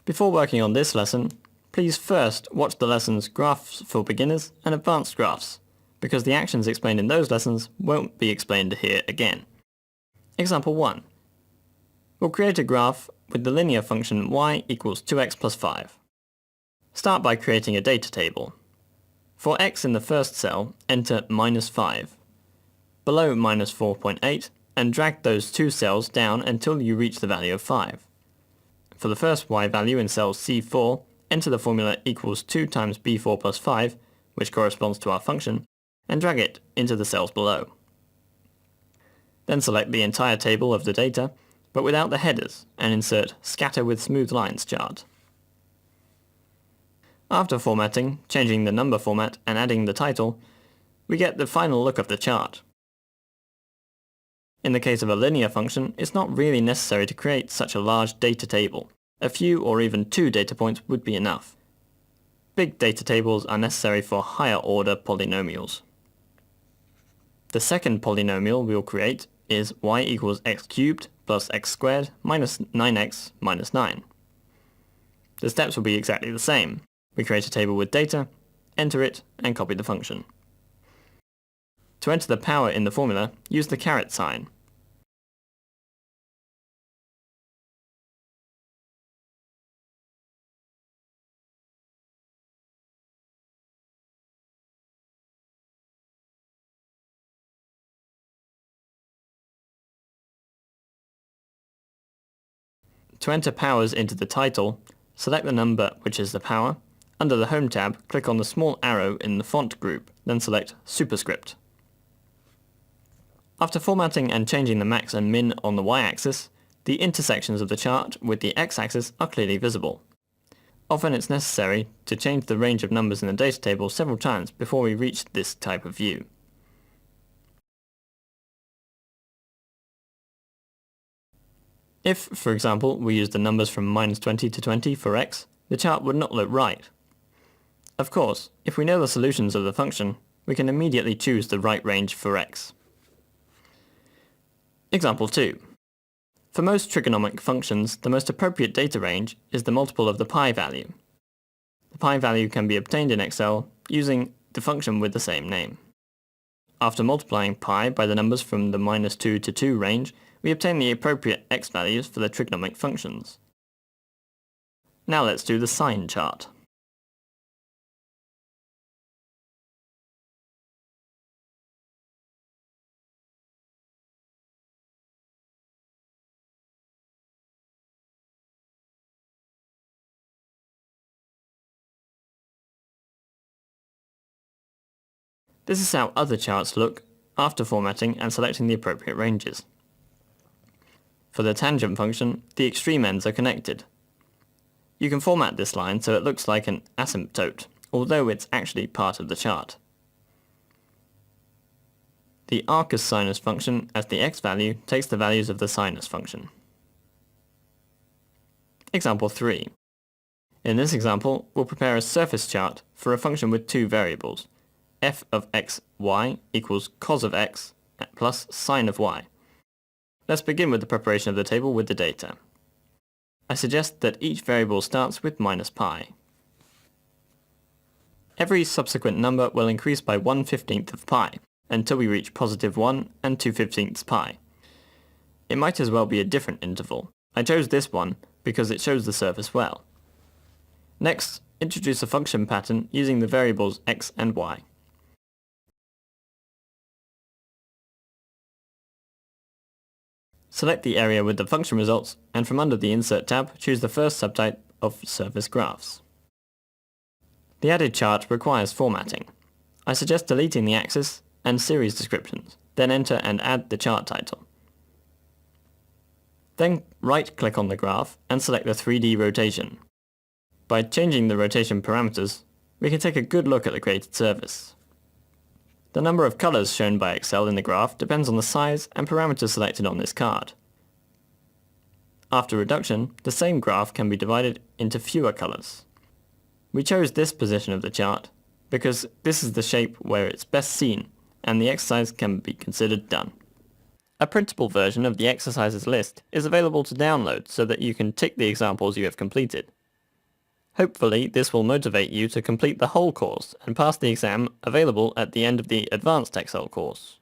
Before working on this lesson, please first watch the lessons Graphs for Beginners and Advanced Graphs, because the actions explained in those lessons won't be explained here again. Example 1. We'll create a graph with the linear function y equals 2x plus 5. Start by creating a data table. For x in the first cell, enter minus 5. Below minus 4.8, and drag those two cells down until you reach the value of 5. For the first y value in cell C4, enter the formula equals 2 times b4 plus 5, which corresponds to our function, and drag it into the cells below. Then select the entire table of the data, but without the headers, and insert Scatter with Smooth Lines chart. After formatting, changing the number format and adding the title, we get the final look of the chart. In the case of a linear function, it's not really necessary to create such a large data table. A few or even 2 data points would be enough. Big data tables are necessary for higher order polynomials. The second polynomial we'll create is y equals x cubed plus x squared minus 9x minus 9. The steps will be exactly the same. We create a table with data, enter it, and copy the function. To enter the power in the formula, use the caret sign. To enter powers into the title, select the number which is the power. Under the Home tab, click on the small arrow in the font group, then select Superscript. After formatting and changing the max and min on the y-axis, the intersections of the chart with the x-axis are clearly visible. Often it's necessary to change the range of numbers in the data table several times before we reach this type of view. If, for example, we use the numbers from minus 20 to 20 for x, the chart would not look right. Of course, if we know the solutions of the function, we can immediately choose the right range for x. Example 2. For most trigonomic functions, the most appropriate data range is the multiple of the pi value. The pi value can be obtained in Excel using the function with the same name. After multiplying pi by the numbers from the minus 2 to 2 range, we obtain the appropriate x values for the trigonomic functions. Now let's do the sine chart. This is how other charts look after formatting and selecting the appropriate ranges. For the tangent function, the extreme ends are connected. You can format this line so it looks like an asymptote, although it's actually part of the chart. The arcus sinus function as the x value takes the values of the sinus function. Example 3. In this example, we'll prepare a surface chart for a function with 2 variables. F of x, y equals cos of x plus sine of y. Let's begin with the preparation of the table with the data. I suggest that each variable starts with minus pi. Every subsequent number will increase by 1/15 of pi, until we reach positive 1 and 2/15 pi. It might as well be a different interval. I chose this one because it shows the surface well. Next, introduce a function pattern using the variables x and y. Select the area with the function results, and from under the Insert tab, choose the first subtype of Surface Graphs. The added chart requires formatting. I suggest deleting the axis and series descriptions, then enter and add the chart title. Then right-click on the graph and select the 3D rotation. By changing the rotation parameters, we can take a good look at the created surface. The number of colors shown by Excel in the graph depends on the size and parameters selected on this card. After reduction, the same graph can be divided into fewer colors. We chose this position of the chart because this is the shape where it's best seen, and the exercise can be considered done. A printable version of the exercises list is available to download so that you can tick the examples you have completed. Hopefully this will motivate you to complete the whole course and pass the exam available at the end of the Advanced Excel course.